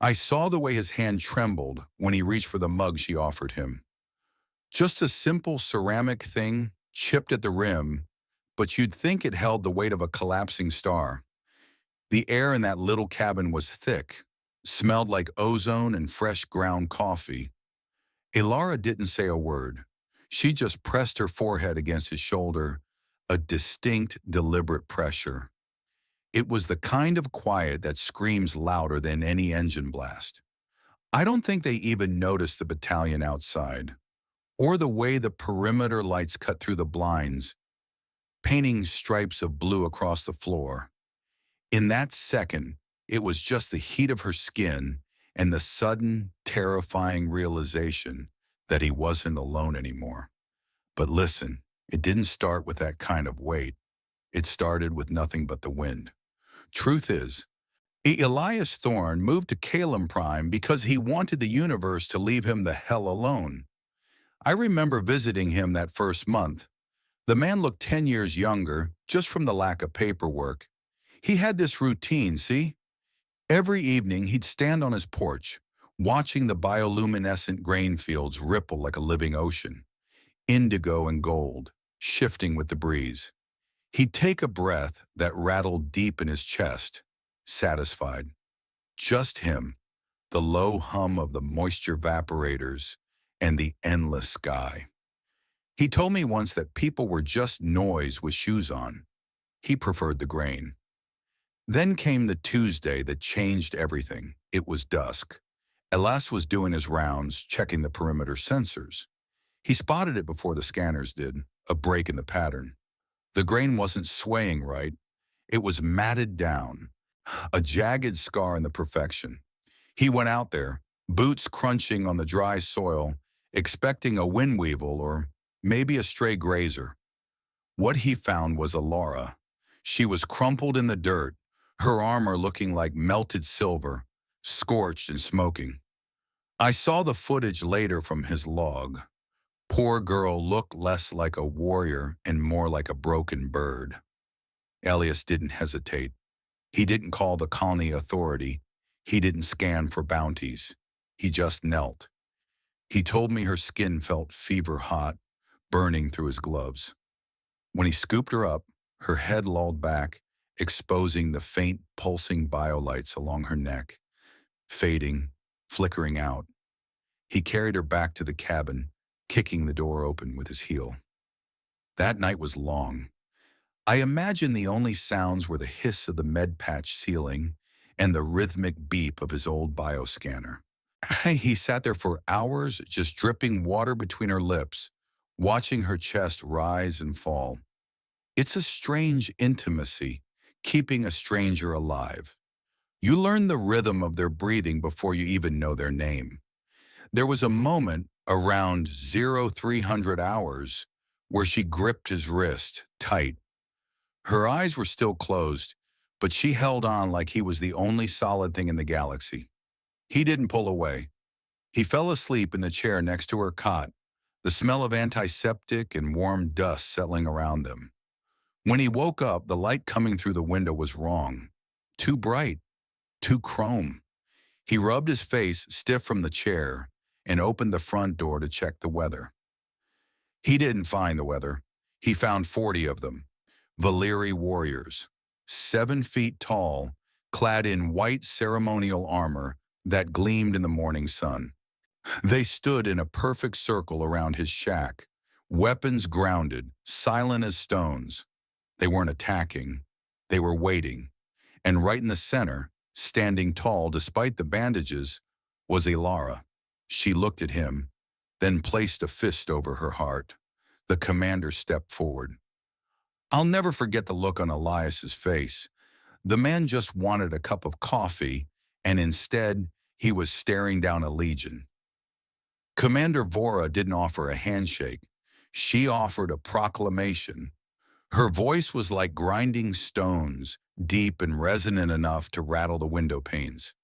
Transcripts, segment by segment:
I saw the way his hand trembled when he reached for the mug she offered him. Just a simple ceramic thing, chipped at the rim, but you'd think it held the weight of a collapsing star. The air in that little cabin was thick, smelled like ozone and fresh ground coffee. Elara didn't say a word. She just pressed her forehead against his shoulder, a distinct, deliberate pressure. It was the kind of quiet that screams louder than any engine blast. I don't think they even noticed the battalion outside, or the way the perimeter lights cut through the blinds, painting stripes of blue across the floor. In that second, it was just the heat of her skin and the sudden, terrifying realization that he wasn't alone anymore. But listen, it didn't start with that kind of weight. It started with nothing but the wind. Truth is, Elias Thorne moved to Caum Prime because he wanted the universe to leave him the hell alone. I remember visiting him that first month. The man looked 10 years younger, just from the lack of paperwork. He had this routine, see? Every evening, he'd stand on his porch, watching the bioluminescent grain fields ripple like a living ocean, indigo and gold, shifting with the breeze. He'd take a breath that rattled deep in his chest, satisfied. Just him, the low hum of the moisture evaporators, and the endless sky. He told me once that people were just noise with shoes on. He preferred the grain. Then came the Tuesday that changed everything. It was dusk. Elias was doing his rounds, checking the perimeter sensors. He spotted it before the scanners did, a break in the pattern. The grain wasn't swaying right. It was matted down, a jagged scar in the perfection. He went out there, boots crunching on the dry soil, expecting a windweevil or maybe a stray grazer. What he found was Elara. She was crumpled in the dirt, her armor looking like melted silver, scorched and smoking. I saw the footage later from his log. Poor girl looked less like a warrior and more like a broken bird. Elias didn't hesitate. He didn't call the colony authority. He didn't scan for bounties. He just knelt. He told me her skin felt fever hot, burning through his gloves. When he scooped her up, her head lolled back, exposing the faint, pulsing biolights along her neck, fading, flickering out. He carried her back to the cabin, kicking the door open with his heel. That night was long. I imagine the only sounds were the hiss of the med patch ceiling and the rhythmic beep of his old bioscanner. He sat there for hours, just dripping water between her lips, watching her chest rise and fall. It's a strange intimacy, keeping a stranger alive. You learn the rhythm of their breathing before you even know their name. There was a moment around 0300 hours where she gripped his wrist tight. Her eyes were still closed, but she held on like he was the only solid thing in the galaxy. He didn't pull away. He fell asleep in the chair next to her cot, the smell of antiseptic and warm dust settling around them. When he woke up, the light coming through the window was wrong. Too bright, too chrome. He rubbed his face stiff from the chair and opened the front door to check the weather. He didn't find the weather. He found 40 of them, Valyri warriors, 7 feet tall, clad in white ceremonial armor that gleamed in the morning sun. They stood in a perfect circle around his shack, weapons grounded, silent as stones. They weren't attacking. They were waiting. And right in the center, standing tall despite the bandages, was Elara. She looked at him, then placed a fist over her heart. The commander stepped forward. I'll never forget the look on Elias's face. The man just wanted a cup of coffee, and instead, he was staring down a legion. Commander Vora didn't offer a handshake. She offered a proclamation. Her voice was like grinding stones, deep and resonant enough to rattle the window panes.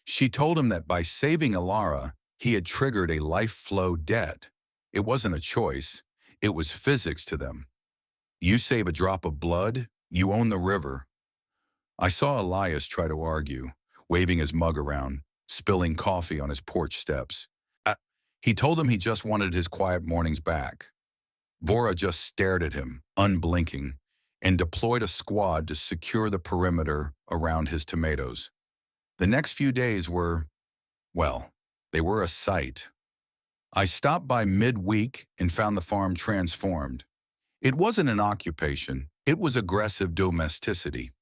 She told him that by saving Elara, he had triggered a life flow debt. It wasn't a choice. It was physics to them. You save a drop of blood, you own the river. I saw Elias try to argue, waving his mug around, spilling coffee on his porch steps. Uh, he told them he just wanted his quiet mornings back. Vora just stared at him, unblinking, and deployed a squad to secure the perimeter around his tomatoes. The next few days were, well, they were a sight. I stopped by mid-week and found the farm transformed. It wasn't an occupation, it was aggressive domesticity.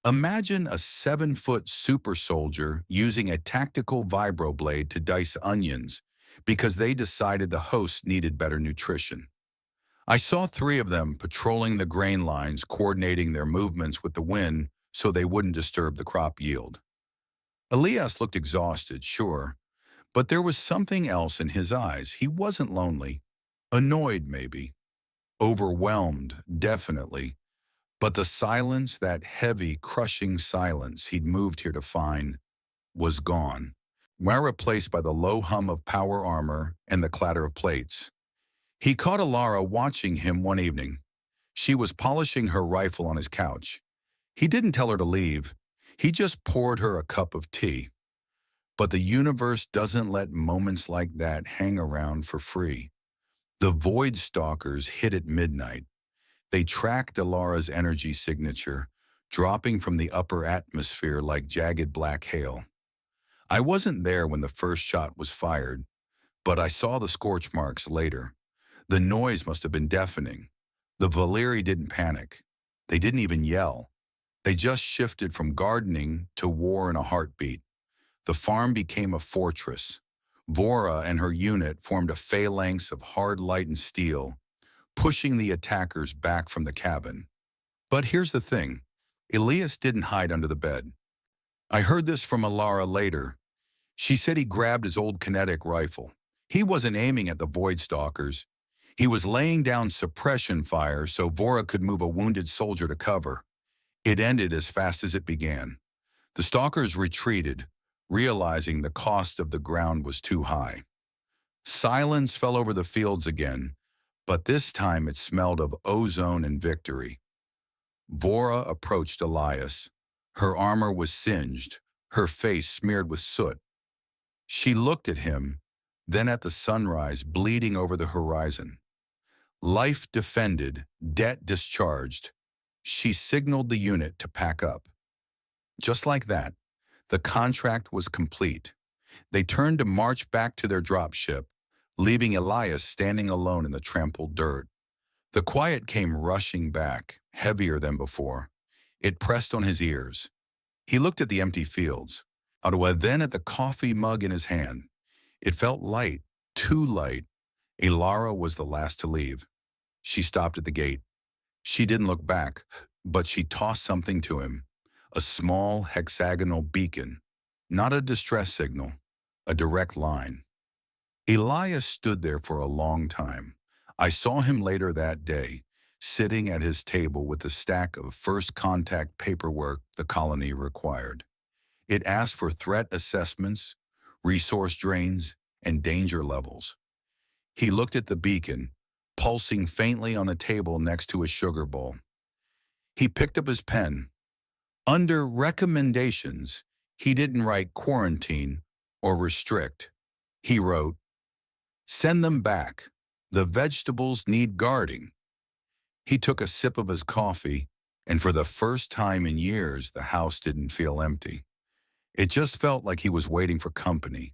Imagine a 7-foot super soldier using a tactical vibroblade to dice onions because they decided the host needed better nutrition. I saw 3 of them patrolling the grain lines, coordinating their movements with the wind so they wouldn't disturb the crop yield. Elias looked exhausted, sure, but there was something else in his eyes. He wasn't lonely. Annoyed, maybe. Overwhelmed, definitely. But the silence, that heavy, crushing silence he'd moved here to find, was gone, now replaced by the low hum of power armor and the clatter of plates. He caught Alara watching him one evening. She was polishing her rifle on his couch. He didn't tell her to leave. He just poured her a cup of tea. But the universe doesn't let moments like that hang around for free. The Void Stalkers hit at midnight. They tracked Alara's energy signature, dropping from the upper atmosphere like jagged black hail. I wasn't there when the first shot was fired, but I saw the scorch marks later. The noise must have been deafening. The Valyri didn't panic. They didn't even yell. They just shifted from gardening to war in a heartbeat. The farm became a fortress. Vora and her unit formed a phalanx of hard light and steel, pushing the attackers back from the cabin. But here's the thing. Elias didn't hide under the bed. I heard this from Alara later. She said he grabbed his old kinetic rifle. He wasn't aiming at the Void Stalkers. He was laying down suppression fire so Vora could move a wounded soldier to cover. It ended as fast as it began. The Stalkers retreated, realizing the cost of the ground was too high. Silence fell over the fields again, but this time it smelled of ozone and victory. Vora approached Elias. Her armor was singed, her face smeared with soot. She looked at him, then at the sunrise bleeding over the horizon. Life defended, debt discharged. She signaled the unit to pack up. Just like that, the contract was complete. They turned to march back to their dropship, leaving Elias standing alone in the trampled dirt. The quiet came rushing back, heavier than before. It pressed on his ears. He looked at the empty fields, then at the coffee mug in his hand. It felt light, too light. Alara was the last to leave. She stopped at the gate. She didn't look back, but she tossed something to him. A small hexagonal beacon. Not a distress signal, a direct line. Elias stood there for a long time. I saw him later that day, sitting at his table with a stack of first contact paperwork the colony required. It asked for threat assessments, resource drains, and danger levels. He looked at the beacon, pulsing faintly on the table next to his sugar bowl. He picked up his pen. Under recommendations, he didn't write quarantine or restrict. He wrote, "Send them back. The vegetables need guarding." He took a sip of his coffee, and for the first time in years, the house didn't feel empty. It just felt like he was waiting for company.